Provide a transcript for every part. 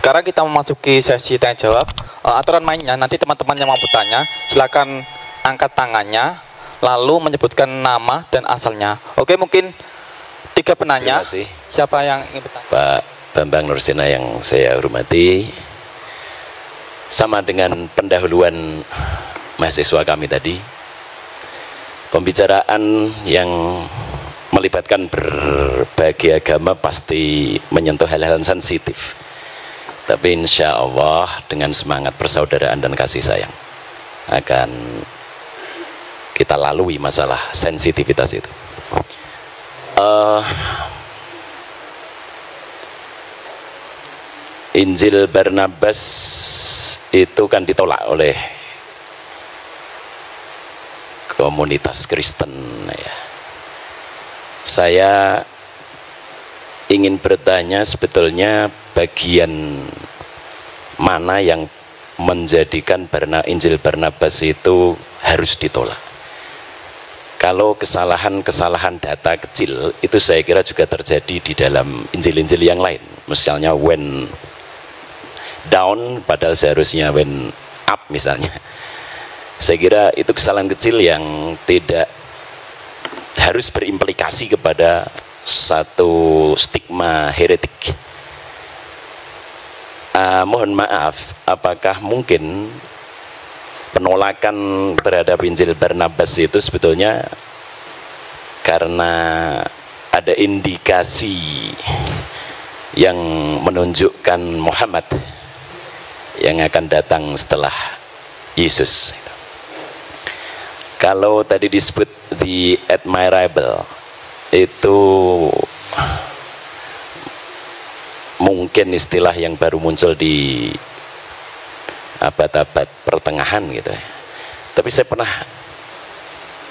Sekarang kita memasuki sesi tanya jawab. Aturan mainnya nanti teman-teman yang mau bertanya silakan angkat tangannya lalu menyebutkan nama dan asalnya. Oke, mungkin 3 penanya. Terima kasih. Siapa yang ingin bertanya? Pak Bambang Nursena yang saya hormati, sama dengan pendahuluan mahasiswa kami tadi, pembicaraan yang melibatkan berbagai agama pasti menyentuh hal-hal sensitif. Tapi insya Allah dengan semangat persaudaraan dan kasih sayang akan kita lalui masalah sensitivitas itu. Injil Barnabas itu kan ditolak oleh komunitas Kristen ya. Saya ingin bertanya sebetulnya bagian mana yang menjadikan Injil Barnabas itu harus ditolak. Kalau kesalahan-kesalahan data kecil itu saya kira juga terjadi di dalam Injil-Injil yang lain. Misalnya when down padahal seharusnya when up misalnya. Saya kira itu kesalahan kecil yang tidak harus berimplikasi kepada satu stigma heretik. Mohon maaf, apakah mungkin penolakan terhadap Injil Barnabas itu sebetulnya karena ada indikasi yang menunjukkan Muhammad yang akan datang setelah Yesus. Kalau tadi disebut the admirable, itu mungkin istilah yang baru muncul di abad-abad pertengahan gitu ya. Tapi saya pernah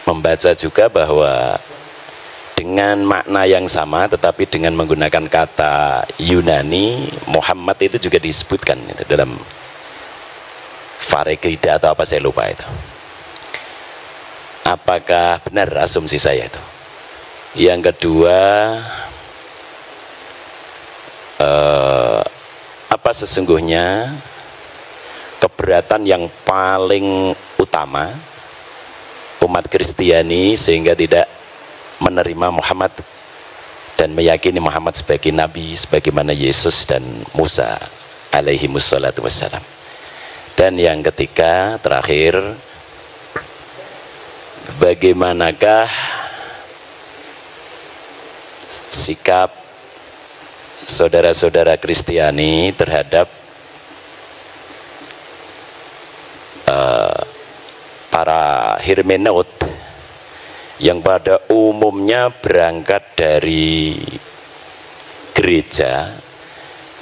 membaca juga bahwa dengan makna yang sama tetapi dengan menggunakan kata Yunani, Muhammad itu juga disebutkan gitu, dalam Pharekrida atau apa saya lupa itu. Apakah benar asumsi saya itu? Yang kedua, apa sesungguhnya keberatan yang paling utama umat Kristiani sehingga tidak menerima Muhammad dan meyakini Muhammad sebagai nabi sebagaimana Yesus dan Musa alaihi wassalatu wassalam. Dan yang ketiga, terakhir, bagaimanakah sikap saudara-saudara Kristiani terhadap para hermeneut yang pada umumnya berangkat dari gereja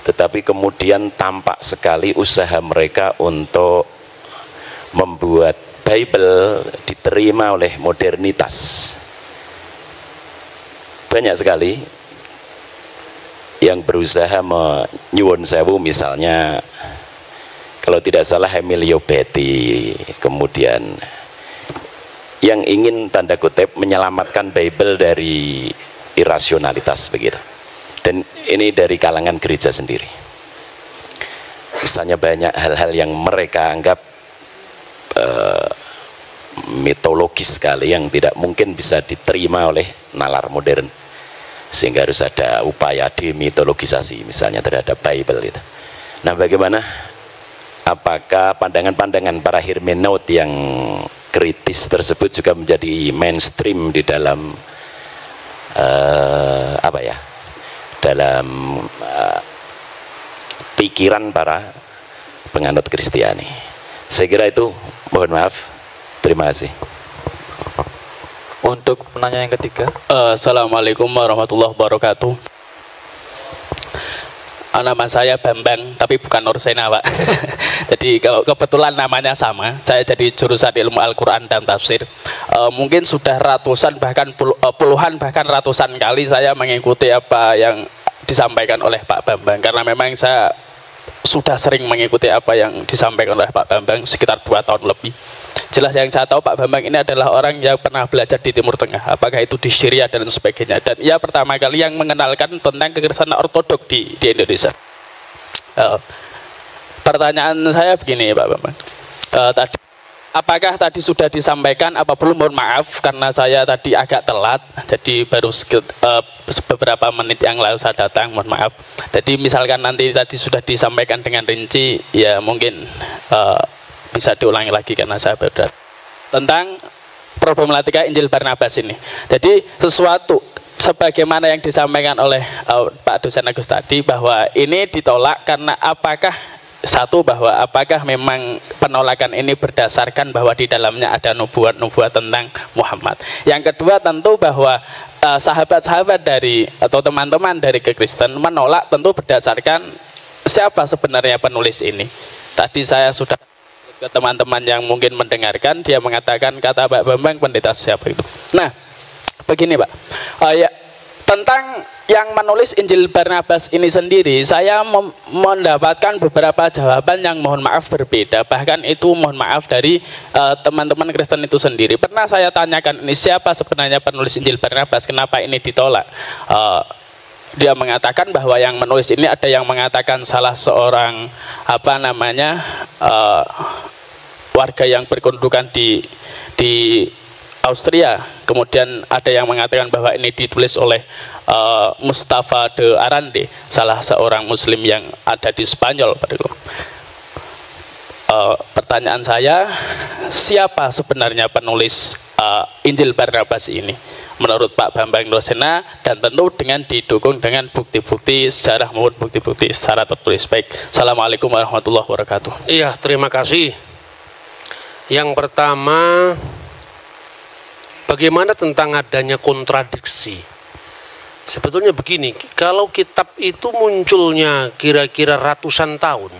tetapi kemudian tampak sekali usaha mereka untuk membuat Bible diterima oleh modernitas. Banyak sekali yang berusaha menyuwun sewu, misalnya kalau tidak salah Emilio Betti, kemudian yang ingin tanda kutip menyelamatkan Bible dari irasionalitas begitu. Dan ini dari kalangan gereja sendiri. Misalnya banyak hal-hal yang mereka anggap mitologis sekali yang tidak mungkin bisa diterima oleh nalar modern, sehingga harus ada upaya demitologisasi misalnya terhadap Bible itu. Nah, bagaimana, apakah pandangan-pandangan para hermeneut yang kritis tersebut juga menjadi mainstream di dalam dalam pikiran para penganut Kristiani? Saya kira itu, mohon maaf. Terima kasih. Untuk penanya yang ketiga. Assalamualaikum warahmatullahi wabarakatuh. Nama saya Bambang, tapi bukan Nursena, Pak. Jadi kalau kebetulan namanya sama, saya jadi jurusan ilmu Al-Quran dan Tafsir. Mungkin sudah ratusan bahkan puluhan bahkan ratusan kali saya mengikuti apa yang disampaikan oleh Pak Bambang, karena memang saya sudah sering mengikuti apa yang disampaikan oleh Pak Bambang sekitar 2 tahun lebih. Jelas yang saya tahu Pak Bambang ini adalah orang yang pernah belajar di Timur Tengah, apakah itu di Syria dan sebagainya. Dan ia pertama kali yang mengenalkan tentang kekristenan ortodok di Indonesia. Pertanyaan saya begini Pak Bambang. Tadi apakah tadi sudah disampaikan apa belum? Mohon maaf karena saya tadi agak telat, jadi baru beberapa menit yang lalu saya datang, mohon maaf. Jadi misalkan nanti tadi sudah disampaikan dengan rinci, ya mungkin bisa diulangi lagi karena saya baru datang. Tentang problematika Injil Barnabas ini. Jadi sesuatu sebagaimana yang disampaikan oleh Pak Dosen Agus tadi, bahwa ini ditolak karena apakah memang penolakan ini berdasarkan bahwa di dalamnya ada nubuat-nubuat tentang Muhammad. Yang kedua tentu bahwa sahabat-sahabat dari atau teman-teman dari kekristen menolak tentu berdasarkan siapa sebenarnya penulis ini. Tadi saya sudah ke teman-teman yang mungkin mendengarkan, dia mengatakan kata Pak Bambang pendeta siapa itu. Nah, begini Pak, tentang yang menulis Injil Barnabas ini sendiri, saya mendapatkan beberapa jawaban yang mohon maaf berbeda. Bahkan itu mohon maaf dari teman-teman Kristen itu sendiri. Pernah saya tanyakan ini siapa sebenarnya penulis Injil Barnabas, kenapa ini ditolak? Dia mengatakan bahwa yang menulis ini ada yang mengatakan salah seorang warga yang berkedudukan di Austria. Kemudian ada yang mengatakan bahwa ini ditulis oleh Mustafa de Arande, salah seorang muslim yang ada di Spanyol. Pertanyaan saya, siapa sebenarnya penulis Injil Barnabas ini menurut Pak Bambang Rosena, dan tentu dengan didukung dengan bukti-bukti sejarah maupun bukti-bukti secara tertulis. Baik, Assalamualaikum warahmatullahi wabarakatuh. Iya, terima kasih. Yang pertama, bagaimana tentang adanya kontradiksi? Sebetulnya begini, kalau kitab itu munculnya kira-kira ratusan tahun,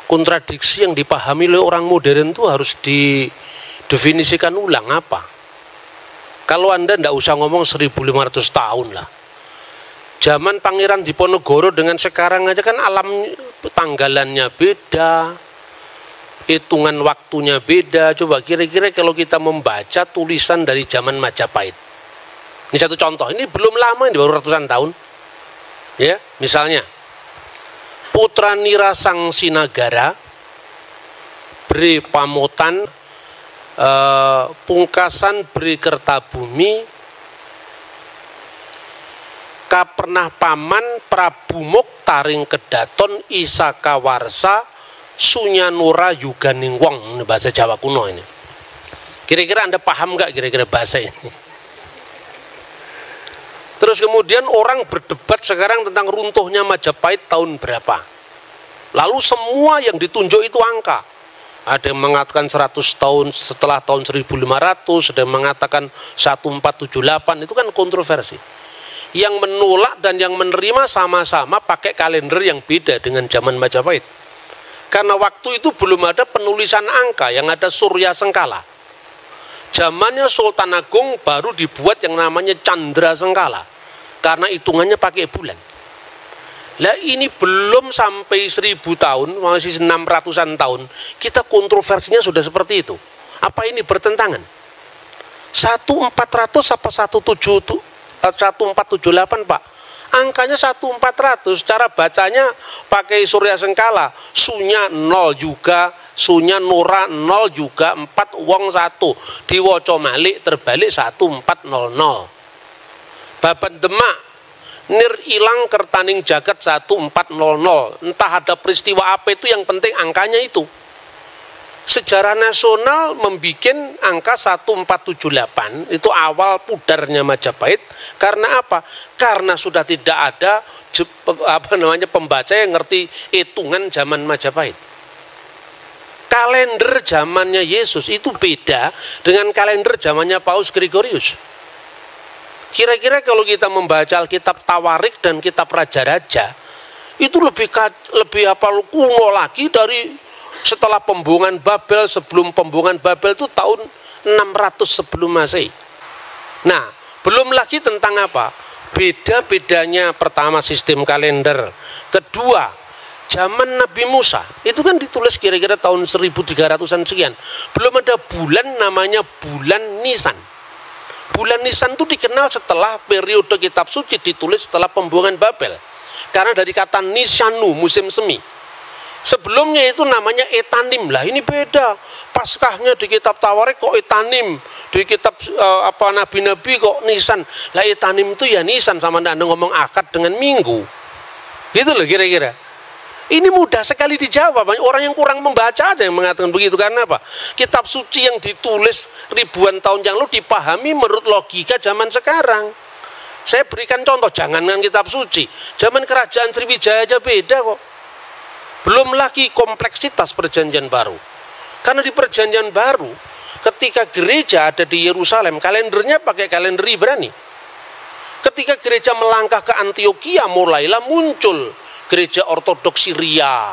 kontradiksi yang dipahami oleh orang modern itu harus didefinisikan ulang apa? Kalau Anda tidak usah ngomong 1500 tahun lah. Zaman Pangeran Diponegoro dengan sekarang aja kan alam tanggalannya beda, hitungan waktunya beda. Coba kira-kira kalau kita membaca tulisan dari zaman Majapahit. Ini satu contoh, ini belum lama, ini baru ratusan tahun. Ya, misalnya Putra Nira Sang Sinagara, Bre Pamotan, Pungkasan Bre Kertabumi, Kapernah Paman Prabu Moktaring Kedaton Isaka Warsa Sunyanura Yuganing Wong. Ini bahasa Jawa kuno ini. Kira-kira Anda paham nggak kira-kira bahasa ini? Terus kemudian orang berdebat sekarang tentang runtuhnya Majapahit tahun berapa. Lalu semua yang ditunjuk itu angka. Ada yang mengatakan 100 tahun setelah tahun 1500, ada yang mengatakan 1478, itu kan kontroversi. Yang menolak dan yang menerima sama-sama pakai kalender yang beda dengan zaman Majapahit. Karena waktu itu belum ada penulisan angka, yang ada Surya Sengkala. Zamannya Sultan Agung baru dibuat yang namanya Candra Sengkala, karena hitungannya pakai bulan. Lah ini belum sampai 1000 tahun, masih 600-an tahun, kita kontroversinya sudah seperti itu. Apa ini bertentangan? 1400 apa 1478 Pak? Angkanya 1400, cara bacanya pakai Surya Sengkala, sunya 0 juga, sunya nora 0 juga, 4 wong 1, diwoco malik terbalik 1400. Baban Demak, nir ilang kertaning jagat 1400. Entah ada peristiwa apa itu, yang penting angkanya itu. Sejarah nasional membikin angka 1478 itu awal pudarnya Majapahit. Karena apa? Karena sudah tidak ada pembaca yang ngerti hitungan zaman Majapahit. Kalender zamannya Yesus itu beda dengan kalender zamannya Paus Gregorius. Kira-kira kalau kita membaca Alkitab Tawarik dan Kitab Raja-Raja, itu lebih kuno lagi dari setelah pembuangan Babel. Sebelum pembuangan Babel itu tahun 600 sebelum Masehi. Nah, belum lagi tentang apa? Beda-bedanya pertama sistem kalender. Kedua, zaman Nabi Musa, itu kan ditulis kira-kira tahun 1300-an sekian. Belum ada bulan namanya bulan Nisan. Bulan Nisan itu dikenal setelah periode kitab suci ditulis setelah pembuangan Babel. karena dari kata Nisanu, musim semi. Sebelumnya itu namanya Etanim. Lah ini beda. Paskahnya di kitab Tawarik kok Etanim, di kitab nabi-nabi kok Nisan. Lah Etanim itu ya Nisan, sama Anda ngomong akad dengan minggu. Gitu loh kira-kira. Ini mudah sekali dijawab. Orang yang kurang membaca ada yang mengatakan begitu. Karena apa? Kitab suci yang ditulis ribuan tahun yang lalu dipahami menurut logika zaman sekarang. Saya berikan contoh, jangankan kitab suci, zaman kerajaan Sriwijaya aja beda kok. Belum lagi kompleksitas perjanjian baru. Karena di perjanjian baru, ketika gereja ada di Yerusalem, kalendernya pakai kalender Ibrani. Ketika gereja melangkah ke Antioquia, mulailah muncul gereja ortodoks Syria.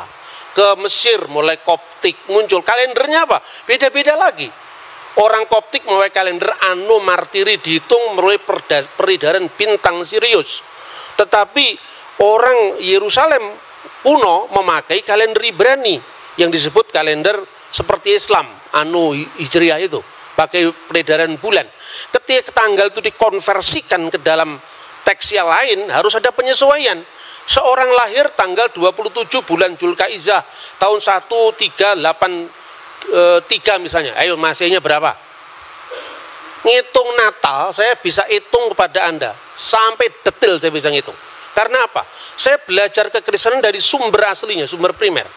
Ke Mesir mulai Koptik muncul. Kalendernya apa? Beda-beda lagi. Orang Koptik mulai kalender Anno Martiri dihitung mulai peredaran bintang Sirius. Tetapi orang Yerusalem kuno memakai kalender Ibrani yang disebut kalender seperti Islam, Anno Hijriah itu, pakai peredaran bulan. Ketika tanggal itu dikonversikan ke dalam teks yang lain, harus ada penyesuaian. Seorang lahir tanggal 27 bulan Zulkaizah tahun 1383 misalnya. Ayo masihnya berapa? Ngitung Natal, saya bisa hitung kepada Anda. Sampai detail saya bisa ngitung. Karena apa? Saya belajar kekristenan dari sumber aslinya, sumber primer.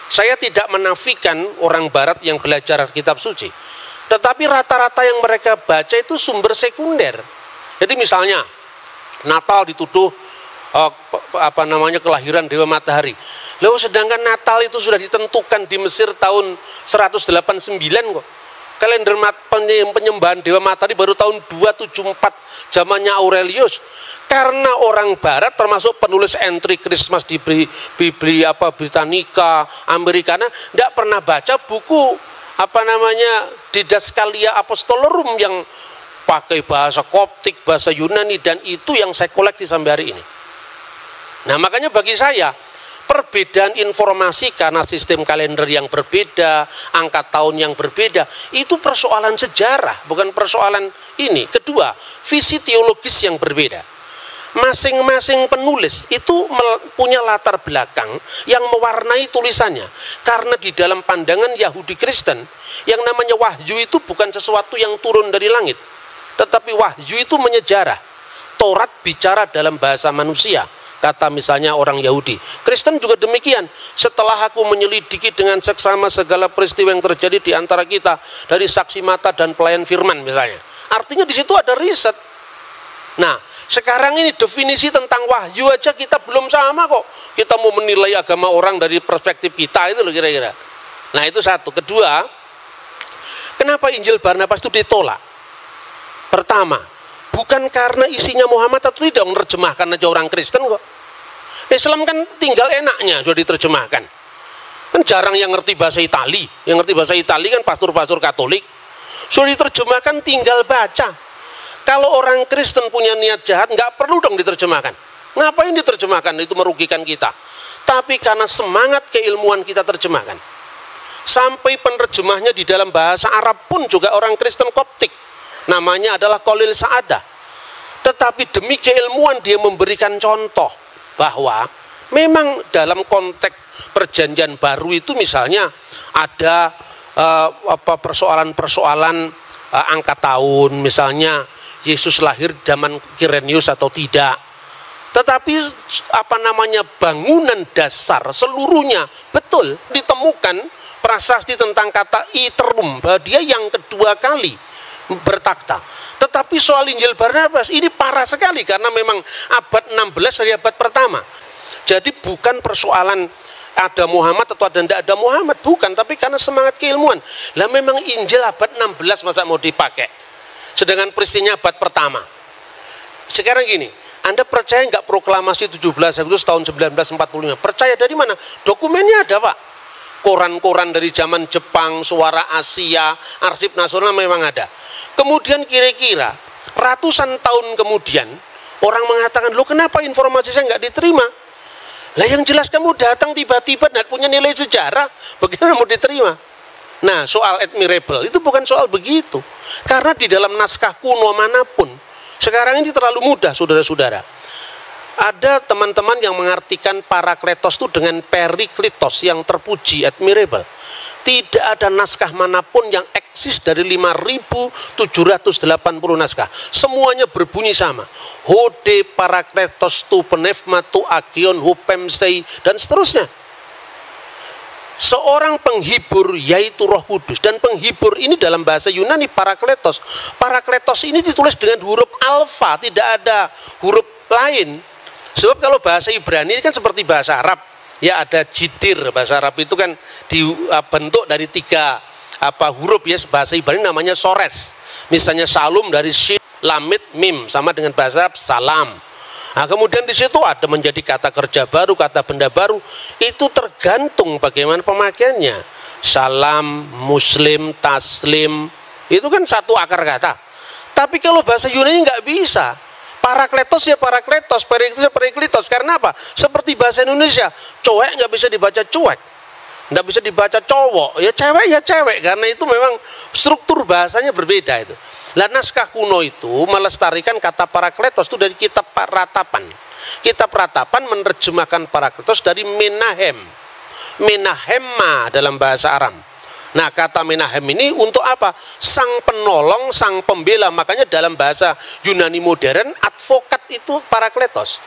Saya tidak menafikan orang barat yang belajar kitab suci. Tetapi rata-rata yang mereka baca itu sumber sekunder. Jadi misalnya, Natal dituduh kelahiran Dewa Matahari. Lalu sedangkan Natal itu sudah ditentukan di Mesir tahun 189 kok. Kalender penyembahan Dewa Matahari baru tahun 274 zamannya Aurelius. Karena orang barat termasuk penulis entry Christmas di Britannica, Americana, tidak pernah baca buku Didaskalia Apostolorum yang pakai bahasa Koptik, bahasa Yunani, dan itu yang saya koleksi sampai hari ini. Nah, makanya bagi saya perbedaan informasi karena sistem kalender yang berbeda, angka tahun yang berbeda, itu persoalan sejarah, bukan persoalan ini. Kedua, visi teologis yang berbeda. Masing-masing penulis itu punya latar belakang yang mewarnai tulisannya. Karena di dalam pandangan Yahudi Kristen, yang namanya wahyu itu bukan sesuatu yang turun dari langit, tetapi wahyu itu menyejarah. Taurat bicara dalam bahasa manusia, kata misalnya orang Yahudi. Kristen juga demikian. Setelah aku menyelidiki dengan seksama segala peristiwa yang terjadi di antara kita, dari saksi mata dan pelayan firman misalnya. Artinya di situ ada riset. Nah, sekarang ini definisi tentang wahyu aja kita belum sama kok. Kita mau menilai agama orang dari perspektif kita, itu loh kira-kira. Nah, itu satu. Kedua, kenapa Injil Barnabas itu ditolak? Pertama, bukan karena isinya Muhammad atau tidak, menerjemahkan aja orang Kristen kok. Islam kan tinggal enaknya sudah diterjemahkan. Kan jarang yang ngerti bahasa Itali. Yang ngerti bahasa Itali kan pastor-pastor Katolik. Sudah diterjemahkan tinggal baca. Kalau orang Kristen punya niat jahat, nggak perlu dong diterjemahkan. Ngapain diterjemahkan? Itu merugikan kita. Tapi karena semangat keilmuan kita terjemahkan. Sampai penerjemahnya di dalam bahasa Arab pun juga orang Kristen Koptik. Namanya adalah Khalil Sa'adah. Tetapi demi keilmuan dia memberikan contoh bahwa memang dalam konteks perjanjian baru itu misalnya ada persoalan-persoalan angka tahun, misalnya Yesus lahir zaman Kirenius atau tidak. Tetapi bangunan dasar seluruhnya betul ditemukan prasasti tentang kata iterum, bahwa dia yang kedua kali bertakhta. Tetapi soal Injil Barnabas ini parah sekali karena memang abad 16 dari abad pertama. Jadi bukan persoalan ada Muhammad atau ada tidak ada Muhammad, bukan, tapi karena semangat keilmuan. Lah memang Injil abad 16 masa mau dipakai? Sedangkan peristiwanya abad pertama. Sekarang gini, Anda percaya nggak proklamasi 17 Agustus tahun 1945? Percaya dari mana? Dokumennya ada, Pak. Koran-koran dari zaman Jepang, Suara Asia, Arsip Nasional memang ada. Kemudian kira-kira ratusan tahun kemudian, orang mengatakan, loh kenapa informasi saya nggak diterima? Lah yang jelas kamu datang tiba-tiba dan punya nilai sejarah, bagaimana mau diterima? Nah, soal admirable itu bukan soal begitu. Karena di dalam naskah kuno manapun, sekarang ini terlalu mudah, saudara-saudara. Ada teman-teman yang mengartikan parakletos itu dengan periklitos, yang terpuji, admirable. Tidak ada naskah manapun yang eksis dari 5.780 naskah. Semuanya berbunyi sama. Hode parakletos tu penefma tu agion hupemsei, dan seterusnya. Seorang penghibur yaitu Roh Kudus, dan penghibur ini dalam bahasa Yunani parakletos. Parakletos ini ditulis dengan huruf alfa, tidak ada huruf lain. Sebab kalau bahasa Ibrani kan seperti bahasa Arab, ya ada jitir. Bahasa Arab itu kan dibentuk dari 3 huruf, ya. Bahasa Ibrani namanya sores. Misalnya salum dari shin, lamit, mim, sama dengan bahasa Arab salam. Nah, kemudian di situ ada menjadi kata kerja baru, kata benda baru. Itu tergantung bagaimana pemakaiannya. Salam, muslim, taslim, itu kan satu akar kata. Tapi kalau bahasa Yunani nggak bisa. Parakletos ya parakletos, periklitos ya periklitos. Karena apa? Seperti bahasa Indonesia, cuek nggak bisa dibaca cuek, nggak bisa dibaca cowok, ya cewek. Karena itu memang struktur bahasanya berbeda itu. Lah naskah kuno itu melestarikan kata parakletos itu dari kitab Ratapan. Kitab Ratapan menerjemahkan parakletos dari menahem, menahemma dalam bahasa Aram. Nah, kata menahem ini untuk apa? Sang penolong, sang pembela. Makanya dalam bahasa Yunani modern, advokat itu parakletos.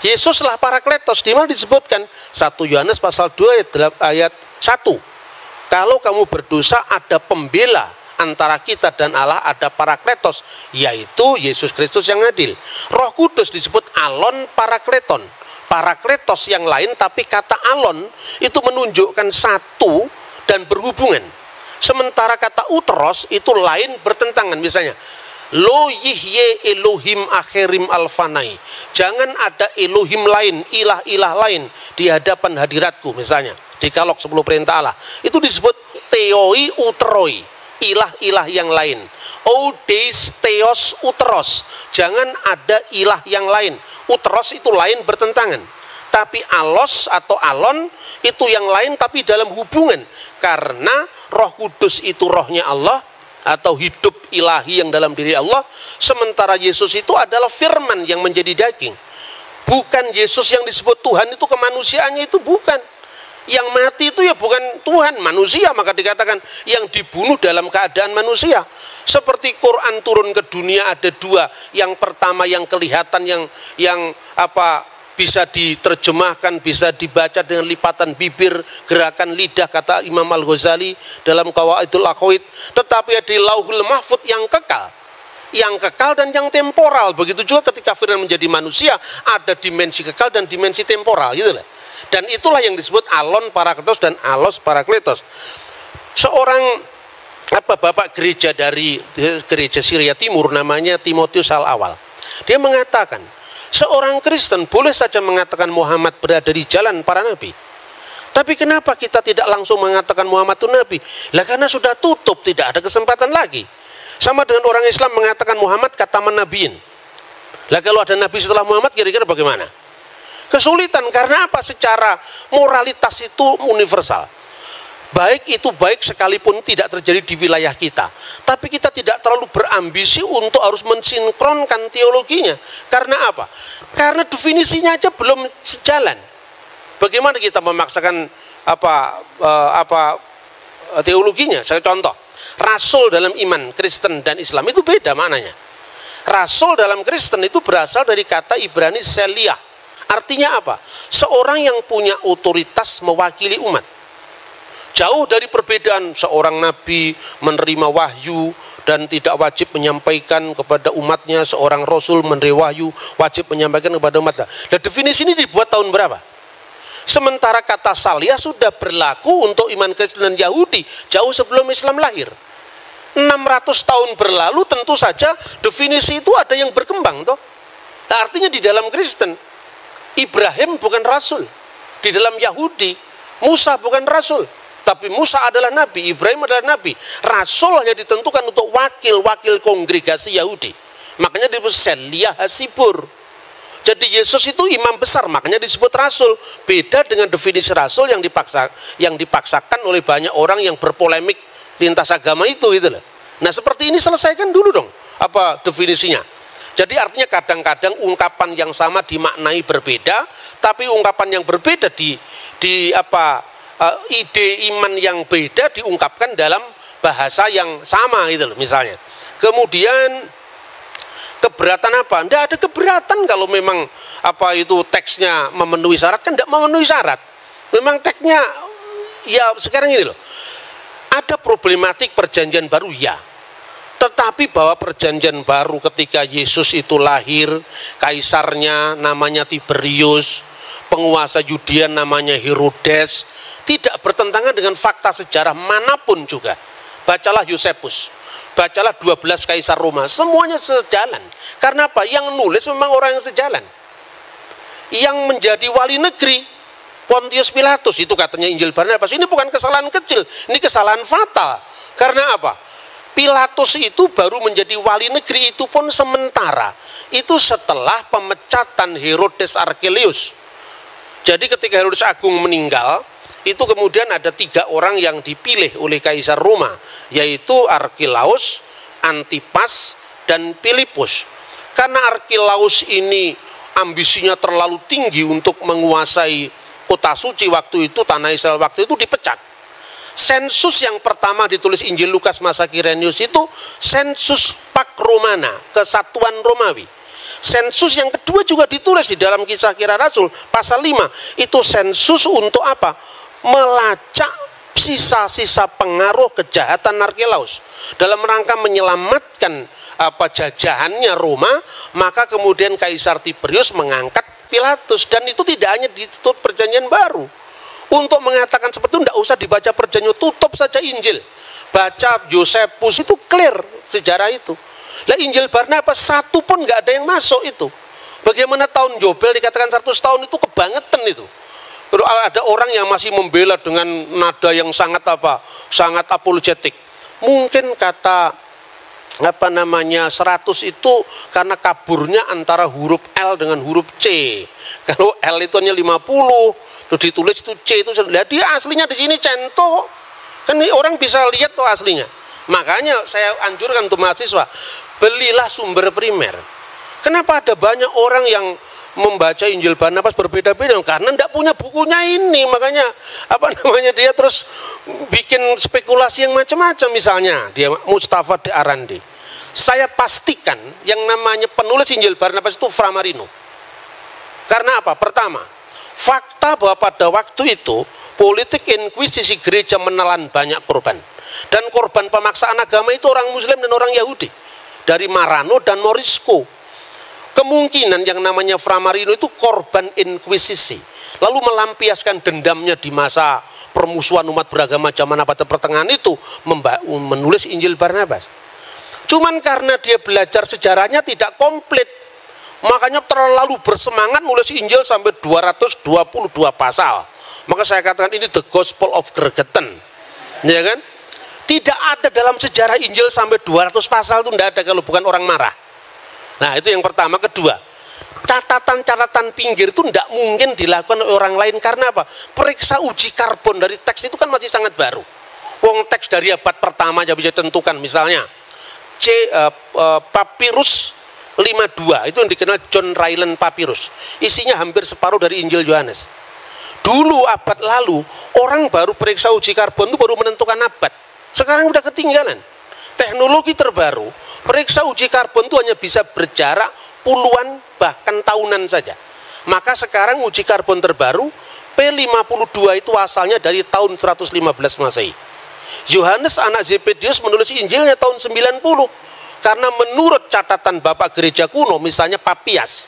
Yesuslah parakletos. Di mana disebutkan? 1 Yohanes pasal 2 ayat 1. Kalau kamu berdosa, ada pembela antara kita dan Allah, ada parakletos, yaitu Yesus Kristus yang adil. Roh Kudus disebut alon parakleton. Parakletos yang lain, tapi kata alon itu menunjukkan satu dan berhubungan. Sementara kata uteros itu lain, bertentangan. Misalnya, lo yihye Elohim akhirim alfanai. Jangan ada Elohim lain, ilah-ilah lain di hadapan hadiratku. Misalnya, di Kalok 10 perintah Allah. Itu disebut theoi uteroi, ilah-ilah yang lain. Odes theos uteros. Jangan ada ilah yang lain. Uteros itu lain, bertentangan. Tapi alos atau alon itu yang lain tapi dalam hubungan. Karena Roh Kudus itu rohnya Allah atau hidup ilahi yang dalam diri Allah. Sementara Yesus itu adalah firman yang menjadi daging. Bukan Yesus yang disebut Tuhan itu kemanusiaannya itu bukan. Yang mati itu ya bukan Tuhan, manusia. Maka dikatakan yang dibunuh dalam keadaan manusia. Seperti Quran turun ke dunia ada 2. Yang pertama yang kelihatan, yang bisa diterjemahkan, bisa dibaca dengan lipatan bibir, gerakan lidah, kata Imam Al-Ghazali dalam Qawaidul Aqaid. Tetapi ada Lauhul Mahfud yang kekal dan yang temporal. Begitu juga ketika firman menjadi manusia, ada dimensi kekal dan dimensi temporal, gitu lah. Dan itulah yang disebut alon parakletos dan alos parakletos. Seorang bapak gereja dari gereja Syria Timur, namanya Timotius Al-Awal, dia mengatakan, seorang Kristen boleh saja mengatakan Muhammad berada di jalan para nabi. Tapi kenapa kita tidak langsung mengatakan Muhammad itu nabi? Lah karena sudah tutup, tidak ada kesempatan lagi. Sama dengan orang Islam mengatakan Muhammad kataman nabiin. Lah kalau ada nabi setelah Muhammad kira-kira bagaimana? Kesulitan. Karena apa? Secara moralitas itu universal. Baik itu baik sekalipun tidak terjadi di wilayah kita. Tapi kita tidak terlalu berambisi untuk harus mensinkronkan teologinya. Karena apa? Karena definisinya aja belum sejalan. Bagaimana kita memaksakan teologinya? Saya contoh. Rasul dalam iman Kristen dan Islam itu beda maknanya. Rasul dalam Kristen itu berasal dari kata Ibrani Seliah. Artinya apa? Seorang yang punya otoritas mewakili umat. Jauh dari perbedaan seorang nabi menerima wahyu dan tidak wajib menyampaikan kepada umatnya, seorang rasul menerima wahyu wajib menyampaikan kepada umatnya. Dan definisi ini dibuat tahun berapa? Sementara kata saliyah sudah berlaku untuk iman Kristen dan Yahudi jauh sebelum Islam lahir. 600 tahun berlalu tentu saja definisi itu ada yang berkembang toh. Nah, artinya di dalam Kristen Ibrahim bukan rasul, di dalam Yahudi Musa bukan rasul. Tapi Musa adalah nabi, Ibrahim adalah nabi. Rasul hanya ditentukan untuk wakil-wakil kongregasi Yahudi. Makanya disebut Seliah Hasibur. Jadi Yesus itu imam besar, makanya disebut rasul. Beda dengan definisi rasul yang dipaksakan oleh banyak orang yang berpolemik lintas agama itu, gitu loh. Nah, seperti ini selesaikan dulu dong apa definisinya. Jadi artinya kadang-kadang ungkapan yang sama dimaknai berbeda, tapi ungkapan yang berbeda ide iman yang beda diungkapkan dalam bahasa yang sama gitu loh misalnya. Kemudian keberatan apa? Tidak ada keberatan kalau memang teksnya memenuhi syarat, kan tidak memenuhi syarat. Memang teksnya ya sekarang ini loh. Ada problematik perjanjian baru ya. Tetapi bahwa perjanjian baru ketika Yesus itu lahir, kaisarnya namanya Tiberius, penguasa Yudea namanya Herodes, tidak bertentangan dengan fakta sejarah manapun juga. Bacalah Yosefus, bacalah 12 kaisar Roma, semuanya sejalan. Karena apa? Yang nulis memang orang yang sejalan. Yang menjadi wali negeri Pontius Pilatus, itu katanya Injil Barnabas, ini bukan kesalahan kecil, ini kesalahan fatal. Karena apa? Pilatus itu baru menjadi wali negeri, itu pun sementara. Itu setelah pemecatan Herodes Archelaus. Jadi ketika Herodes Agung meninggal, itu kemudian ada 3 orang yang dipilih oleh Kaisar Roma, yaitu Archelaus, Antipas, dan Filipus. Karena Archelaus ini ambisinya terlalu tinggi untuk menguasai kota suci waktu itu, tanah Israel waktu itu, dipecat. Sensus yang pertama ditulis Injil Lukas masa Kirenius itu sensus Pax Romana, kesatuan Romawi. Sensus yang kedua juga ditulis di dalam Kisah Kisah Rasul pasal 5. Itu sensus untuk apa? Melacak sisa-sisa pengaruh kejahatan Archelaus. Dalam rangka menyelamatkan jajahannya Roma, maka kemudian Kaisar Tiberius mengangkat Pilatus, dan itu tidak hanya ditutup perjanjian baru. Untuk mengatakan seperti itu tidak usah dibaca perjanjian, tutup saja Injil. Baca Yosefus, itu clear sejarah itu. Lah Injil Barnabas satu pun nggak ada yang masuk itu. Bagaimana tahun Yobel dikatakan 100 tahun, itu kebangetan itu. Ada orang yang masih membela dengan nada yang sangat apologetik. Mungkin kata 100 itu karena kaburnya antara huruf L dengan huruf C. Kalau L itu hanya 50, terus ditulis itu C itu, dia aslinya di sini cento. Kan ini orang bisa lihat tuh aslinya. Makanya saya anjurkan untuk mahasiswa, belilah sumber primer. Kenapa ada banyak orang yang membaca Injil Barnabas berbeda-beda? Karena tidak punya bukunya ini. Makanya dia terus bikin spekulasi yang macam-macam. Misalnya dia Mustafa de Arandi. Saya pastikan yang namanya penulis Injil Barnabas itu Framarino. Karena apa? Pertama, fakta bahwa pada waktu itu politik inkuisisi gereja menelan banyak korban. Dan korban pemaksaan agama itu orang Muslim dan orang Yahudi. Dari Marano dan Morisco. Kemungkinan yang namanya Framarino itu korban inkuisisi. Lalu melampiaskan dendamnya di masa permusuhan umat beragama zaman abad pertengahan itu, menulis Injil Barnabas. Cuman karena dia belajar sejarahnya tidak komplit, makanya terlalu bersemangat nulis Injil sampai 222 pasal. Maka saya katakan ini the Gospel of Gregetan, ya kan? Tidak ada dalam sejarah Injil sampai 200 pasal, itu tidak ada kalau bukan orang marah. Nah itu yang pertama. Kedua, catatan-catatan pinggir itu tidak mungkin dilakukan oleh orang lain. Karena apa? Periksa uji karbon dari teks itu kan masih sangat baru. Wong teks dari abad pertama aja bisa ditentukan. Misalnya Papyrus 52 itu yang dikenal John Ryland Papyrus, isinya hampir separuh dari Injil Yohanes. Dulu abad lalu orang baru periksa uji karbon itu baru menentukan abad. Sekarang udah ketinggalan. Teknologi terbaru, periksa uji karbon itu hanya bisa berjarak puluhan bahkan tahunan saja. Maka sekarang uji karbon terbaru P52 itu asalnya dari tahun 115 Masehi. Yohanes anak Zebedius menulis Injilnya tahun 90. Karena menurut catatan Bapak Gereja kuno, misalnya Papias.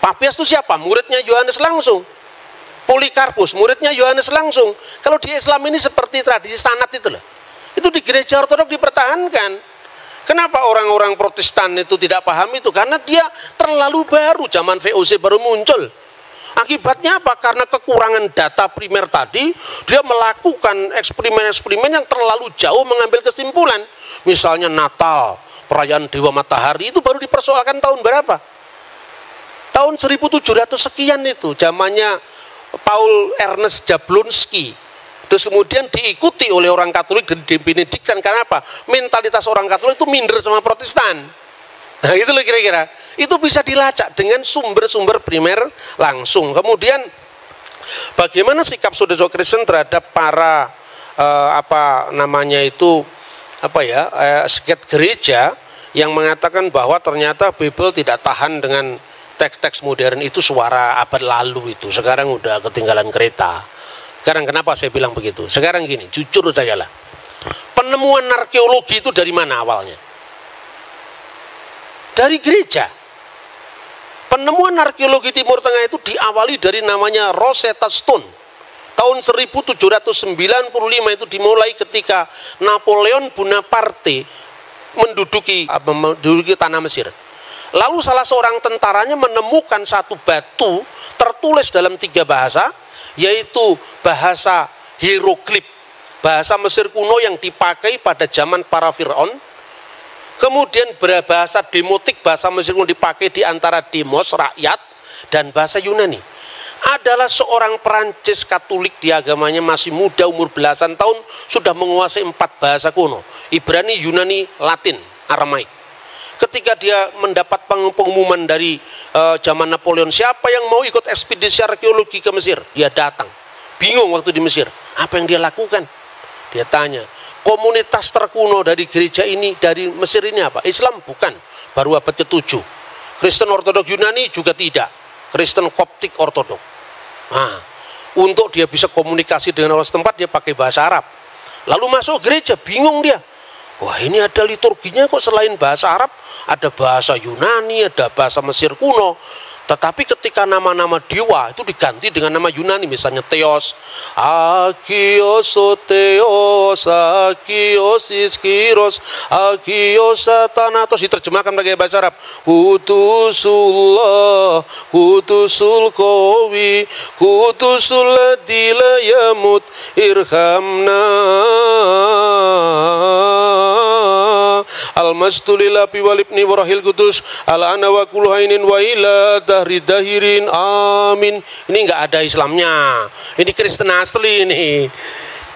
Papias itu siapa? Muridnya Yohanes langsung. Polikarpus, muridnya Yohanes langsung. Kalau di Islam ini seperti tradisi sanad itu loh. Itu di Gereja Ortodok dipertahankan. Kenapa orang-orang Protestan itu tidak paham itu? Karena dia terlalu baru, zaman VOC baru muncul. Akibatnya apa? Karena kekurangan data primer tadi, dia melakukan eksperimen-eksperimen yang terlalu jauh mengambil kesimpulan. Misalnya Natal, perayaan Dewa Matahari itu baru dipersoalkan tahun berapa? Tahun 1700 sekian itu, zamannya Paul Ernest Jablonski. Terus kemudian diikuti oleh orang Katolik dan dibenedikkan. Karena apa? Mentalitas orang Katolik itu minder sama Protestan. Nah itu loh kira-kira. Itu bisa dilacak dengan sumber-sumber primer langsung. Kemudian bagaimana sikap saudara Kristen terhadap para seket gereja yang mengatakan bahwa ternyata Bible tidak tahan dengan teks-teks modern, itu suara abad lalu itu. Sekarang udah ketinggalan kereta. Sekarang kenapa saya bilang begitu? Sekarang gini, jujur saja lah. Penemuan arkeologi itu dari mana awalnya? Dari gereja. Penemuan arkeologi Timur Tengah itu diawali dari namanya Rosetta Stone. Tahun 1795 itu dimulai ketika Napoleon Bonaparte menduduki tanah Mesir. Lalu salah seorang tentaranya menemukan satu batu tertulis dalam 3 bahasa, yaitu bahasa hieroglif, bahasa Mesir kuno yang dipakai pada zaman para Fir'aun. Kemudian bahasa demotik, bahasa Mesir kuno dipakai di antara demos, rakyat, dan bahasa Yunani. Adalah seorang Perancis Katolik, di agamanya masih muda, umur belasan tahun, sudah menguasai 4 bahasa kuno, Ibrani, Yunani, Latin, Aramaik. Ketika dia mendapat pengumuman dari zaman Napoleon, siapa yang mau ikut ekspedisi arkeologi ke Mesir, dia datang. Bingung waktu di Mesir, apa yang dia lakukan? Dia tanya, komunitas terkuno dari gereja ini, dari Mesir ini apa? Islam? Bukan, baru abad ke-7. Kristen Ortodok Yunani juga tidak, Kristen Koptik Ortodok. Nah, untuk dia bisa komunikasi dengan orang setempat, dia pakai bahasa Arab. Lalu masuk gereja, bingung dia. Wah, ini ada liturginya kok, selain bahasa Arab, ada bahasa Yunani, ada bahasa Mesir kuno. Tetapi ketika nama-nama dewa itu diganti dengan nama Yunani, misalnya Theos, Agios, Theos, Agios, Iskiros, Agios, Thanatos, diterjemahkan pakai bahasa Arab. Kudusullah, Kudusul Qawi, Kudusul Ladila Yamut, Irhamna, Al-Mastulillah Piwalibni Warahil Kudus, Al-Ana wa Kulhainin wa ila dahirin, amin. Ini enggak ada Islamnya, ini Kristen asli ini.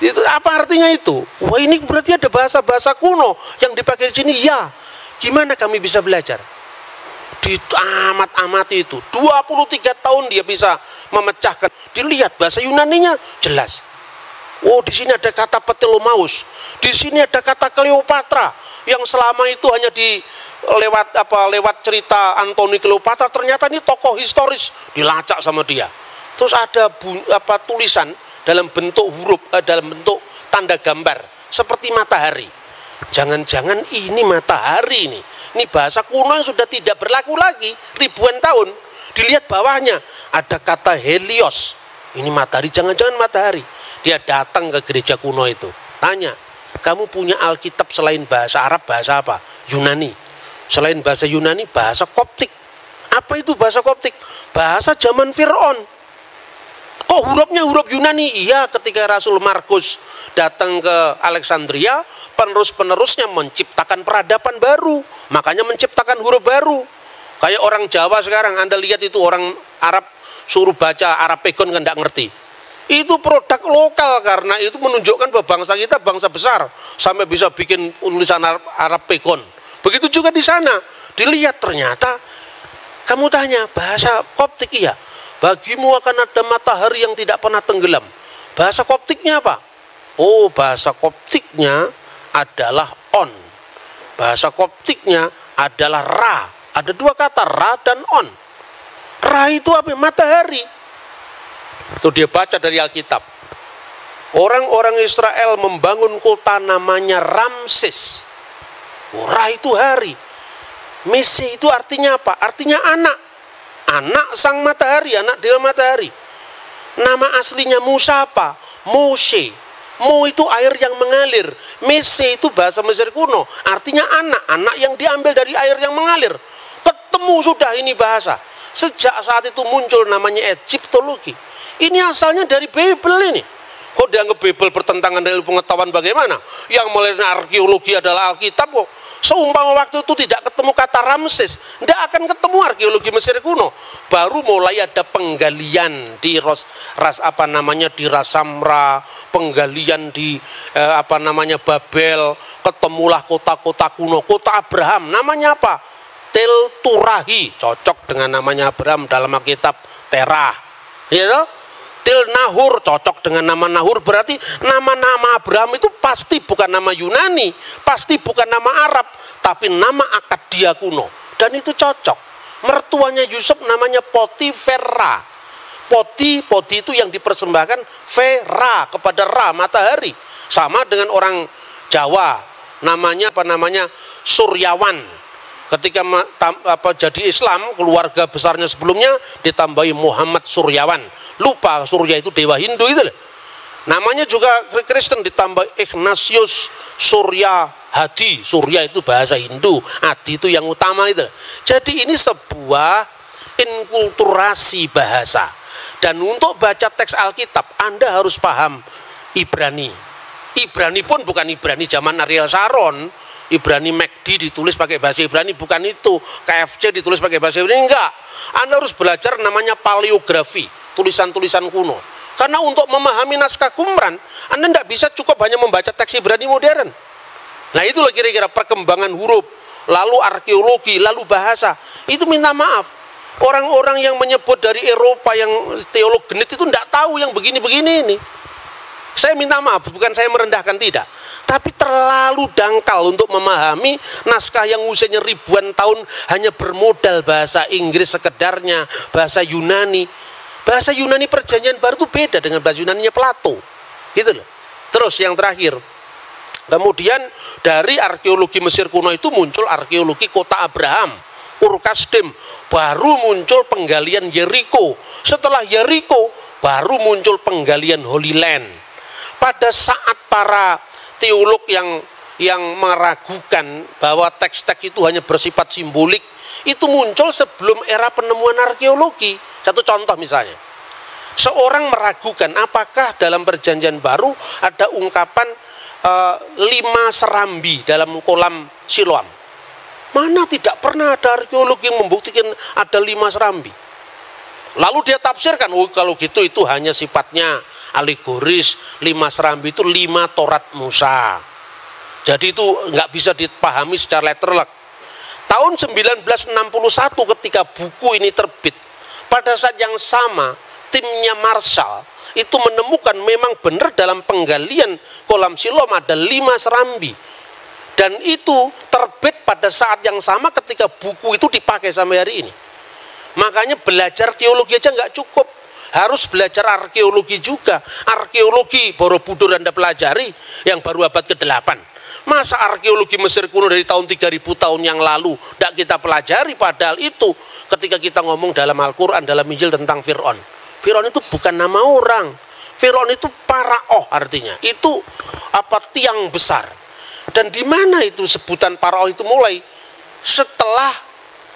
Itu apa artinya itu? Wah, ini berarti ada bahasa-bahasa kuno yang dipakai di sini. Ya, gimana kami bisa belajar? Amat-amati itu 23 tahun dia bisa memecahkan. Dilihat bahasa Yunaninya jelas. Oh, di sini ada kata Ptolemaus, di sini ada kata Cleopatra, yang selama itu hanya lewat cerita Antoni Cleopatra, ternyata ini tokoh historis, dilacak sama dia. Terus ada tulisan dalam bentuk huruf, dalam bentuk tanda gambar seperti matahari. Jangan-jangan ini matahari ini. Ini bahasa kuno yang sudah tidak berlaku lagi ribuan tahun. Dilihat bawahnya ada kata Helios. Ini matahari, jangan-jangan matahari. Dia datang ke gereja kuno itu, tanya, kamu punya Alkitab selain bahasa Arab, bahasa apa? Yunani. Selain bahasa Yunani, bahasa Koptik. Apa itu bahasa Koptik? Bahasa zaman Fir'aun. Kok hurufnya huruf Yunani? Iya, ketika Rasul Markus datang ke Alexandria, penerus-penerusnya menciptakan peradaban baru. Makanya menciptakan huruf baru. Kayak orang Jawa sekarang, Anda lihat itu orang Arab suruh baca Arab Pegon kan tidak ngerti. Itu produk lokal, karena itu menunjukkan bahwa bangsa kita bangsa besar sampai bisa bikin tulisan Arab Pegon. Begitu juga di sana, dilihat ternyata, kamu tanya bahasa Koptik, iya, bagimu akan ada matahari yang tidak pernah tenggelam. Bahasa Koptiknya apa? Oh, bahasa Koptiknya adalah on. Bahasa Koptiknya adalah ra. Ada 2 kata, ra dan on. Ra itu apa? Matahari. Itu dia baca dari Alkitab. Orang-orang Israel membangun kota namanya Ramses. Ra itu hari. Mesih itu artinya apa? Artinya anak. Anak sang matahari, anak dewa matahari. Nama aslinya Musa apa? Moshe. Mo itu air yang mengalir. Mesih itu bahasa Mesir kuno, artinya anak. Anak yang diambil dari air yang mengalir. Ketemu sudah ini bahasa. Sejak saat itu muncul namanya Egyptologi. Ini asalnya dari Bible ini. Kok dianggap Bible bertentangan dengan pengetahuan bagaimana? Yang mulai arkeologi adalah Alkitab kok. Seumpama waktu itu tidak ketemu kata Ramses, tidak akan ketemu arkeologi Mesir kuno. Baru mulai ada penggalian di di Rasamra, penggalian di Babel, ketemulah kota-kota kuno, kota Abraham, namanya apa? Tilturahi, cocok dengan namanya Abraham dalam Alkitab Terah. Ya toh? Tilnahur, cocok dengan nama Nahur. Berarti nama-nama Abraham itu pasti bukan nama Yunani, pasti bukan nama Arab, tapi nama Akadia kuno. Dan itu cocok. Mertuanya Yusuf namanya Potifera. Poti itu yang dipersembahkan Vera, kepada Ra, matahari. Sama dengan orang Jawa, namanya Suryawan. Ketika jadi Islam, keluarga besarnya sebelumnya ditambahi Muhammad Suryawan. Lupa Surya itu dewa Hindu itu loh. Namanya juga Kristen ditambah Ignatius Surya Hadi. Surya itu bahasa Hindu, Hadi itu yang utama itu. Jadi ini sebuah inkulturasi bahasa. Dan untuk baca teks Alkitab, Anda harus paham Ibrani. Ibrani pun bukan Ibrani zaman Ariel Sharon. Ibrani McD ditulis pakai bahasa Ibrani, bukan itu. KFC ditulis pakai bahasa Ibrani, enggak. Anda harus belajar namanya paleografi, tulisan-tulisan kuno. Karena untuk memahami naskah Qumran, Anda tidak bisa cukup hanya membaca teks Ibrani modern. Nah itulah kira-kira perkembangan huruf, lalu arkeologi, lalu bahasa. Itu minta maaf. Orang-orang yang menyebut dari Eropa yang teolog genit itu tidak tahu yang begini-begini ini. Saya minta maaf, bukan saya merendahkan, tidak. Tapi terlalu dangkal untuk memahami naskah yang usianya ribuan tahun hanya bermodal bahasa Inggris sekedarnya, bahasa Yunani. Bahasa Yunani Perjanjian Baru itu beda dengan bahasa Yunaninya Plato. Gitu loh. Terus yang terakhir, kemudian dari arkeologi Mesir kuno itu muncul arkeologi kota Abraham, Ur-Kasdim, baru muncul penggalian Yeriko. Setelah Yeriko, baru muncul penggalian Holy Land. Pada saat para teolog yang meragukan bahwa teks-teks itu hanya bersifat simbolik, itu muncul sebelum era penemuan arkeologi. Satu contoh misalnya, seorang meragukan apakah dalam Perjanjian Baru ada ungkapan 5 serambi dalam kolam Siloam. Mana tidak pernah ada arkeolog yang membuktikan ada 5 serambi. Lalu dia tafsirkan, oh kalau gitu itu hanya sifatnya alegoris. 5 serambi itu 5 Torat Musa. Jadi itu nggak bisa dipahami secara literal. Tahun 1961 ketika buku ini terbit, pada saat yang sama timnya Marshall itu menemukan memang benar dalam penggalian kolam Siloam ada 5 serambi. Dan itu terbit pada saat yang sama ketika buku itu dipakai sampai hari ini. Makanya belajar teologi aja nggak cukup, harus belajar arkeologi juga. Arkeologi Borobudur Anda pelajari yang baru abad ke-8. Masa arkeologi Mesir kuno dari tahun 3000 tahun yang lalu tidak kita pelajari, padahal itu ketika kita ngomong dalam Al-Quran, dalam Injil tentang Fir'aun. Fir'aun itu bukan nama orang. Fir'aun itu paraoh artinya. Itu tiang besar. Dan di mana itu sebutan paraoh itu mulai? Setelah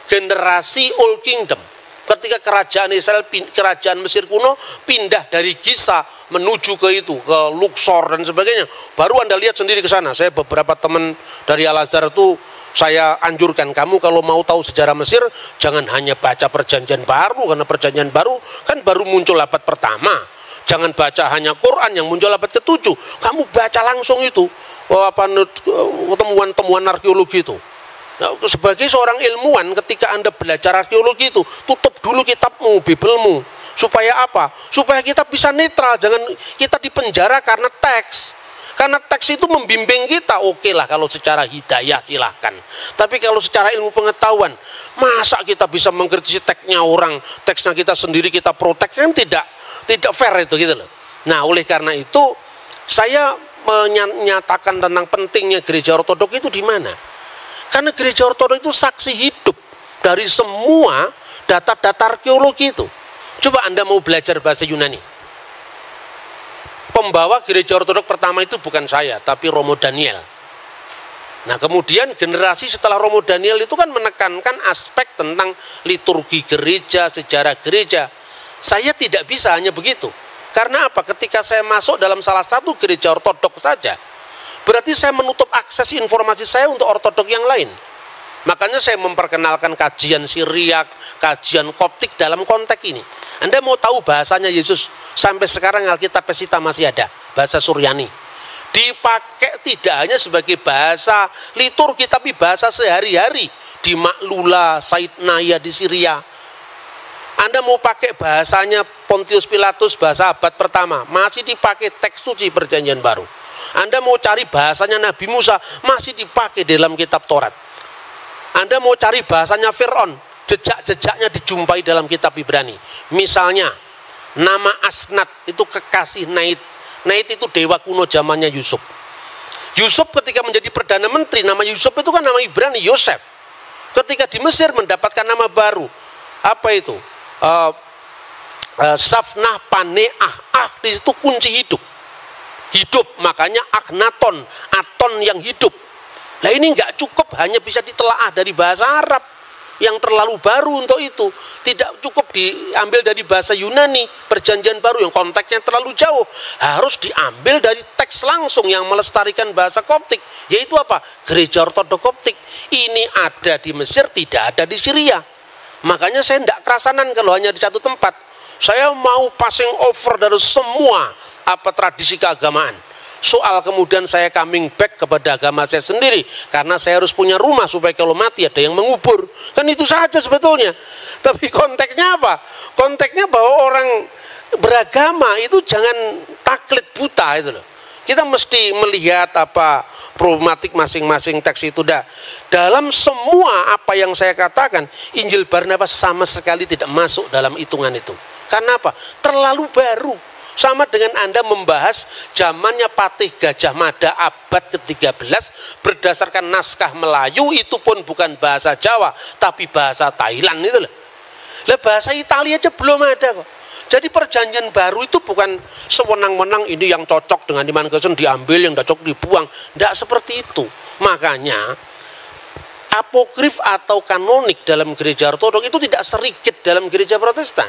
generasi Old Kingdom. Ketika kerajaan Israel, kerajaan Mesir kuno pindah dari Giza menuju ke Luxor dan sebagainya. Baru Anda lihat sendiri ke sana. Saya beberapa teman dari Al-Azhar itu saya anjurkan, kamu kalau mau tahu sejarah Mesir jangan hanya baca Perjanjian Baru, karena Perjanjian Baru kan baru muncul abad pertama. Jangan baca hanya Quran yang muncul abad ke-7. Kamu baca langsung itu temuan-temuan arkeologi itu. Nah, sebagai seorang ilmuwan, ketika Anda belajar arkeologi itu, tutup dulu kitabmu, Bibelmu. Supaya apa? Supaya kita bisa netral, jangan kita dipenjara karena teks. Karena teks itu membimbing kita, oke lah kalau secara hidayah silahkan. Tapi kalau secara ilmu pengetahuan, masa kita bisa mengkritisi teksnya orang, teksnya kita sendiri kita protek, kan tidak fair itu gitu loh. Nah, oleh karena itu saya menyatakan tentang pentingnya gereja ortodok itu di mana? Karena gereja ortodok itu saksi hidup dari semua data-data arkeologi itu. Coba Anda mau belajar bahasa Yunani. Pembawa gereja ortodok pertama itu bukan saya, tapi Romo Daniel. Nah, kemudian generasi setelah Romo Daniel itu kan menekankan aspek tentang liturgi gereja, sejarah gereja. Saya tidak bisa hanya begitu. Karena apa? Ketika saya masuk dalam salah satu gereja ortodok saja, berarti saya menutup akses informasi saya untuk ortodok yang lain. Makanya saya memperkenalkan kajian Syriak, kajian Koptik dalam konteks ini. Anda mau tahu bahasanya Yesus? Sampai sekarang Alkitab Pesita masih ada, bahasa Suryani. Dipakai tidak hanya sebagai bahasa liturgi, tapi bahasa sehari-hari. di Maklula, Said Naya di Syria. Anda mau pakai bahasanya Pontius Pilatus, bahasa abad pertama, masih dipakai teks suci Perjanjian Baru. Anda mau cari bahasanya Nabi Musa, masih dipakai dalam kitab Taurat. Anda mau cari bahasanya Fir'aun, jejak-jejaknya dijumpai dalam kitab Ibrani. Misalnya, nama Asnat itu kekasih Nait. Nait itu dewa kuno zamannya Yusuf. Yusuf ketika menjadi Perdana Menteri, nama Yusuf itu kan nama Ibrani, Yosef. Ketika di Mesir mendapatkan nama baru, apa itu? Safnah Paneah, di situ kunci hidup. Hidup, makanya Akhenaton, Aton yang hidup. Nah ini nggak cukup hanya bisa ditelaah dari bahasa Arab yang terlalu baru untuk itu. Tidak cukup diambil dari bahasa Yunani, Perjanjian Baru yang konteksnya terlalu jauh. Harus diambil dari teks langsung yang melestarikan bahasa Koptik. Yaitu apa? Gereja Ortodok Koptik. Ini ada di Mesir, tidak ada di Syria. Makanya saya tidak kerasanan kalau hanya di satu tempat. Saya mau passing over dari semua tradisi keagamaan. Soal kemudian saya coming back kepada agama saya sendiri. Karena saya harus punya rumah supaya kalau mati ada yang mengubur. Kan itu saja sebetulnya. Tapi konteksnya apa? Konteksnya bahwa orang beragama itu jangan taklid buta itu loh. Kita mesti melihat problematik masing-masing teks itu. Dalam semua apa yang saya katakan, Injil Barnabas sama sekali tidak masuk dalam hitungan itu. Karena apa? Terlalu baru. Sama dengan Anda membahas zamannya Patih Gajah Mada abad ke-13 berdasarkan naskah Melayu, itu pun bukan bahasa Jawa tapi bahasa Thailand itu loh. Lah bahasa Italia aja belum ada kok. Jadi Perjanjian Baru itu bukan sewenang-wenang ini yang cocok dengan iman Kristen diambil, yang tidak cocok dibuang. Tidak seperti itu. Makanya apokrif atau kanonik dalam gereja Ortodok itu tidak sedikit dalam gereja Protestan.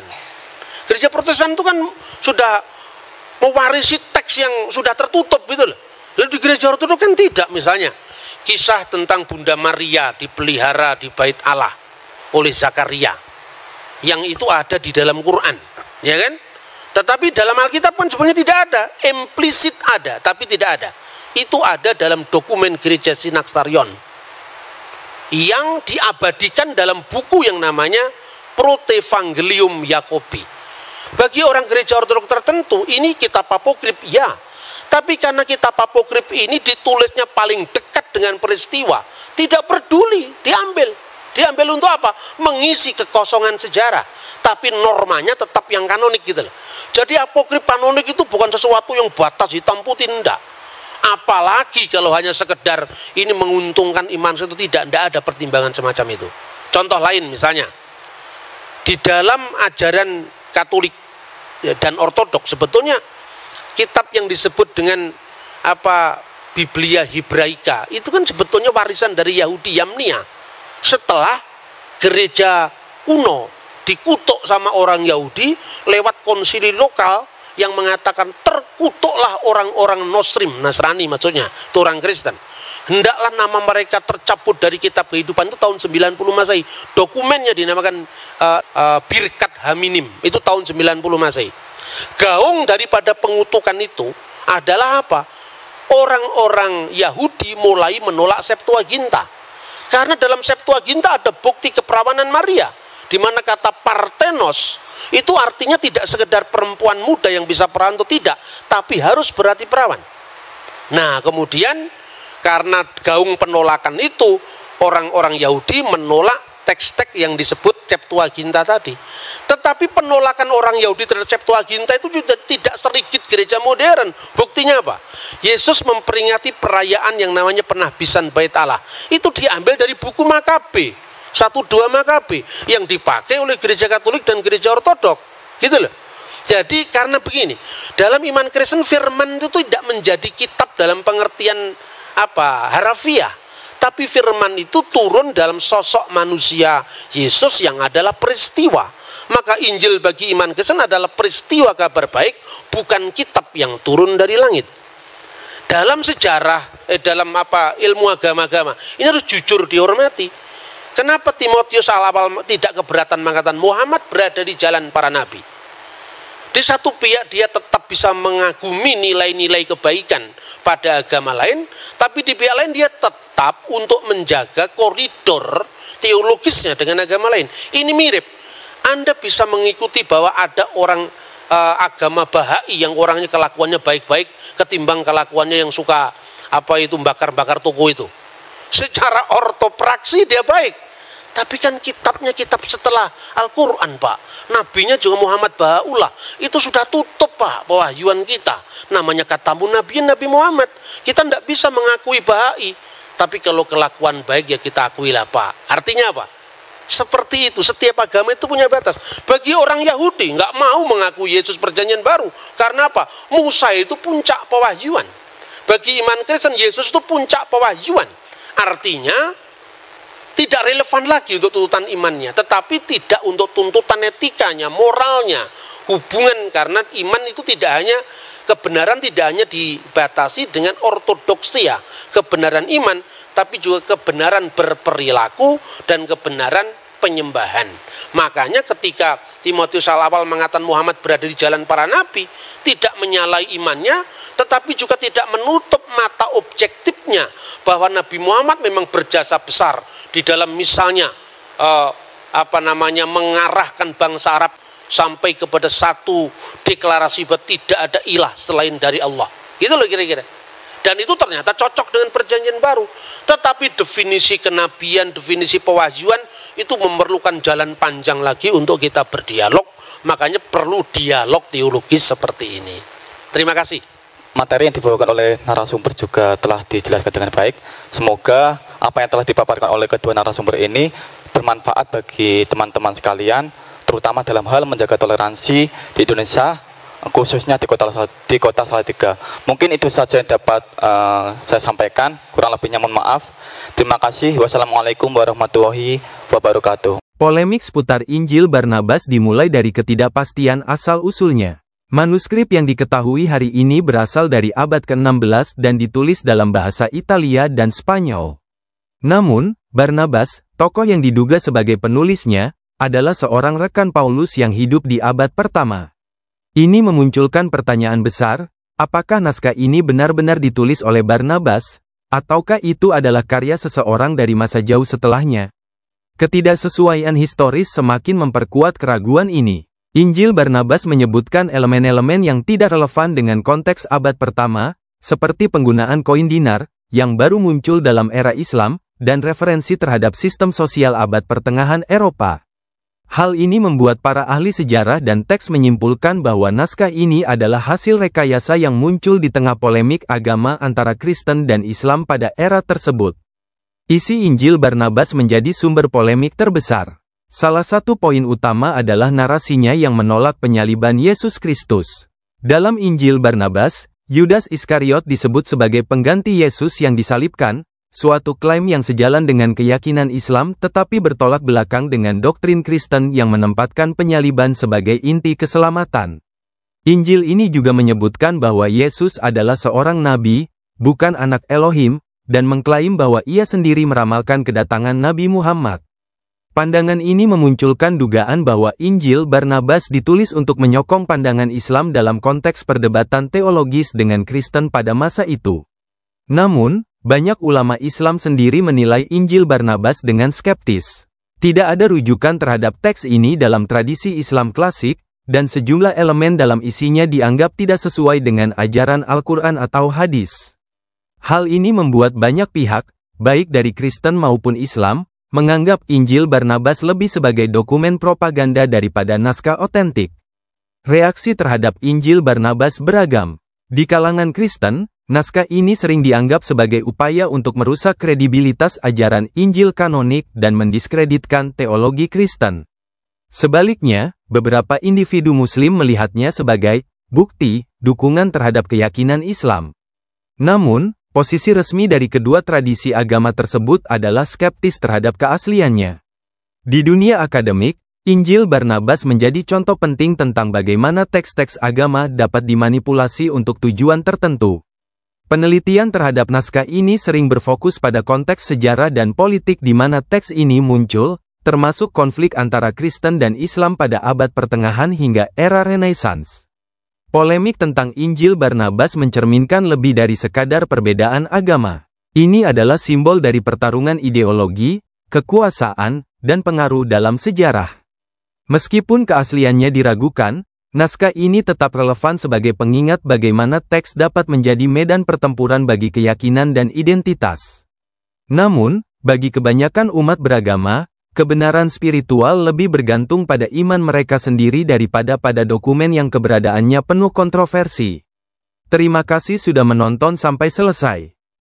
Gereja Protestan itu kan sudah mewarisi teks yang sudah tertutup gitu loh. Lalu di gereja Ortodok kan tidak. Misalnya kisah tentang Bunda Maria dipelihara di Bait Allah oleh Zakaria, yang itu ada di dalam Quran, ya kan? Tetapi dalam Alkitab kan sebenarnya tidak ada, implisit ada tapi tidak ada. Itu ada dalam dokumen gereja Synaxarion yang diabadikan dalam buku yang namanya Protevangelium Yakobi. Bagi orang gereja Ortodok tertentu ini kitab apokrif, ya. Tapi karena kitab apokrif ini ditulisnya paling dekat dengan peristiwa, tidak peduli, diambil. Diambil untuk apa? Mengisi kekosongan sejarah. Tapi normanya tetap yang kanonik gitu loh. Jadi apokrif kanonik itu bukan sesuatu yang batas hitam putih, enggak. Apalagi kalau hanya sekedar ini menguntungkan iman itu, tidak ada pertimbangan semacam itu. Contoh lain misalnya, di dalam ajaran Katolik dan Ortodok sebetulnya kitab yang disebut dengan Biblia Hebraika itu kan sebetulnya warisan dari Yahudi Yamnia. Setelah gereja kuno dikutuk sama orang Yahudi lewat konsili lokal yang mengatakan terkutuklah orang-orang Nasrani maksudnya, itu orang Kristen. Hendaklah nama mereka tercabut dari kitab kehidupan, itu tahun 90 Masehi. Dokumennya dinamakan Birkat Haminim, itu tahun 90 Masehi. Gaung daripada pengutukan itu adalah apa? Orang-orang Yahudi mulai menolak Septuaginta. Karena dalam Septuaginta ada bukti keperawanan Maria, di mana kata Parthenos itu artinya tidak sekedar perempuan muda yang bisa perawan atau tidak, tapi harus berarti perawan. Nah, kemudian karena gaung penolakan itu, orang-orang Yahudi menolak teks-teks yang disebut Septuaginta tadi. Tetapi penolakan orang Yahudi terhadap Septuaginta itu juga tidak sedikit gereja modern. Buktinya apa? Yesus memperingati perayaan yang namanya penahbisan Bait Allah. Itu diambil dari buku Makabe, 1-2 Makabe, yang dipakai oleh gereja Katolik dan gereja Ortodok. Gitu loh. Jadi karena begini, dalam iman Kristen firman itu tidak menjadi kitab dalam pengertian harafiah. Tapi firman itu turun dalam sosok manusia Yesus yang adalah peristiwa. Maka Injil bagi iman Kristen adalah peristiwa kabar baik, bukan kitab yang turun dari langit. Dalam sejarah, dalam ilmu agama-agama, ini harus jujur dihormati. Kenapa Timotius awal tidak keberatan mengatakan Muhammad berada di jalan para nabi? Di satu pihak dia tetap bisa mengagumi nilai-nilai kebaikan pada agama lain, tapi di pihak lain dia tetap untuk menjaga koridor teologisnya dengan agama lain. Ini mirip. Anda bisa mengikuti bahwa ada orang agama Bahai yang orangnya kelakuannya baik-baik ketimbang kelakuannya yang suka bakar-bakar toko itu. Secara ortopraksi dia baik, tapi kan kitabnya kitab setelah Al-Quran, Pak. Nabinya juga Muhammad Bahaullah. Itu sudah tutup, Pak, pewahyuan kita. Namanya katamu Nabi Muhammad. Kita tidak bisa mengakui Bahai. Tapi kalau kelakuan baik ya kita akuilah, Pak. Artinya apa? Seperti itu, setiap agama itu punya batas. Bagi orang Yahudi nggak mau mengakui Yesus perjanjian baru. Karena apa? Musa itu puncak pewahyuan. Bagi iman Kristen, Yesus itu puncak pewahyuan. Artinya tidak relevan lagi untuk tuntutan imannya, tetapi tidak untuk tuntutan etikanya, moralnya, hubungan. Karena iman itu kebenaran tidak hanya dibatasi dengan ortodoksia, kebenaran iman, tapi juga kebenaran berperilaku dan kebenaran penyembahan. Makanya ketika Timotius awal mengatakan Muhammad berada di jalan para nabi, tidak menyalai imannya, tetapi juga tidak menutup mata objektifnya bahwa Nabi Muhammad memang berjasa besar di dalam misalnya mengarahkan bangsa Arab sampai kepada satu deklarasi bahwa tidak ada ilah selain dari Allah. Gitu loh kira-kira. Dan itu ternyata cocok dengan perjanjian baru. Tetapi definisi kenabian, definisi pewahyuan itu memerlukan jalan panjang lagi untuk kita berdialog. Makanya perlu dialog teologis seperti ini. Terima kasih. Materi yang dibawakan oleh narasumber juga telah dijelaskan dengan baik. Semoga apa yang telah dipaparkan oleh kedua narasumber ini bermanfaat bagi teman-teman sekalian, terutama dalam hal menjaga toleransi di Indonesia, khususnya di kota Salatiga. Mungkin itu saja yang dapat saya sampaikan, kurang lebihnya mohon maaf. Terima kasih. Wassalamualaikum warahmatullahi wabarakatuh. Polemik seputar Injil Barnabas dimulai dari ketidakpastian asal-usulnya. Manuskrip yang diketahui hari ini berasal dari abad ke-16 dan ditulis dalam bahasa Italia dan Spanyol. Namun, Barnabas, tokoh yang diduga sebagai penulisnya, adalah seorang rekan Paulus yang hidup di abad pertama. Ini memunculkan pertanyaan besar, apakah naskah ini benar-benar ditulis oleh Barnabas, ataukah itu adalah karya seseorang dari masa jauh setelahnya? Ketidaksesuaian historis semakin memperkuat keraguan ini. Injil Barnabas menyebutkan elemen-elemen yang tidak relevan dengan konteks abad pertama, seperti penggunaan koin dinar, yang baru muncul dalam era Islam, dan referensi terhadap sistem sosial abad pertengahan Eropa. Hal ini membuat para ahli sejarah dan teks menyimpulkan bahwa naskah ini adalah hasil rekayasa yang muncul di tengah polemik agama antara Kristen dan Islam pada era tersebut. Isi Injil Barnabas menjadi sumber polemik terbesar. Salah satu poin utama adalah narasinya yang menolak penyaliban Yesus Kristus. Dalam Injil Barnabas, Yudas Iskariot disebut sebagai pengganti Yesus yang disalibkan, suatu klaim yang sejalan dengan keyakinan Islam tetapi bertolak belakang dengan doktrin Kristen yang menempatkan penyaliban sebagai inti keselamatan. Injil ini juga menyebutkan bahwa Yesus adalah seorang nabi, bukan anak Elohim, dan mengklaim bahwa ia sendiri meramalkan kedatangan Nabi Muhammad. Pandangan ini memunculkan dugaan bahwa Injil Barnabas ditulis untuk menyokong pandangan Islam dalam konteks perdebatan teologis dengan Kristen pada masa itu. Namun, banyak ulama Islam sendiri menilai Injil Barnabas dengan skeptis. Tidak ada rujukan terhadap teks ini dalam tradisi Islam klasik, dan sejumlah elemen dalam isinya dianggap tidak sesuai dengan ajaran Al-Quran atau hadis. Hal ini membuat banyak pihak, baik dari Kristen maupun Islam, menganggap Injil Barnabas lebih sebagai dokumen propaganda daripada naskah otentik. Reaksi terhadap Injil Barnabas beragam. Di kalangan Kristen, naskah ini sering dianggap sebagai upaya untuk merusak kredibilitas ajaran Injil kanonik dan mendiskreditkan teologi Kristen. Sebaliknya, beberapa individu Muslim melihatnya sebagai bukti dukungan terhadap keyakinan Islam. Namun, posisi resmi dari kedua tradisi agama tersebut adalah skeptis terhadap keasliannya. Di dunia akademik, Injil Barnabas menjadi contoh penting tentang bagaimana teks-teks agama dapat dimanipulasi untuk tujuan tertentu. Penelitian terhadap naskah ini sering berfokus pada konteks sejarah dan politik di mana teks ini muncul, termasuk konflik antara Kristen dan Islam pada abad pertengahan hingga era Renaissance. Polemik tentang Injil Barnabas mencerminkan lebih dari sekadar perbedaan agama. Ini adalah simbol dari pertarungan ideologi, kekuasaan, dan pengaruh dalam sejarah. Meskipun keasliannya diragukan, naskah ini tetap relevan sebagai pengingat bagaimana teks dapat menjadi medan pertempuran bagi keyakinan dan identitas. Namun, bagi kebanyakan umat beragama, kebenaran spiritual lebih bergantung pada iman mereka sendiri daripada pada dokumen yang keberadaannya penuh kontroversi. Terima kasih sudah menonton sampai selesai.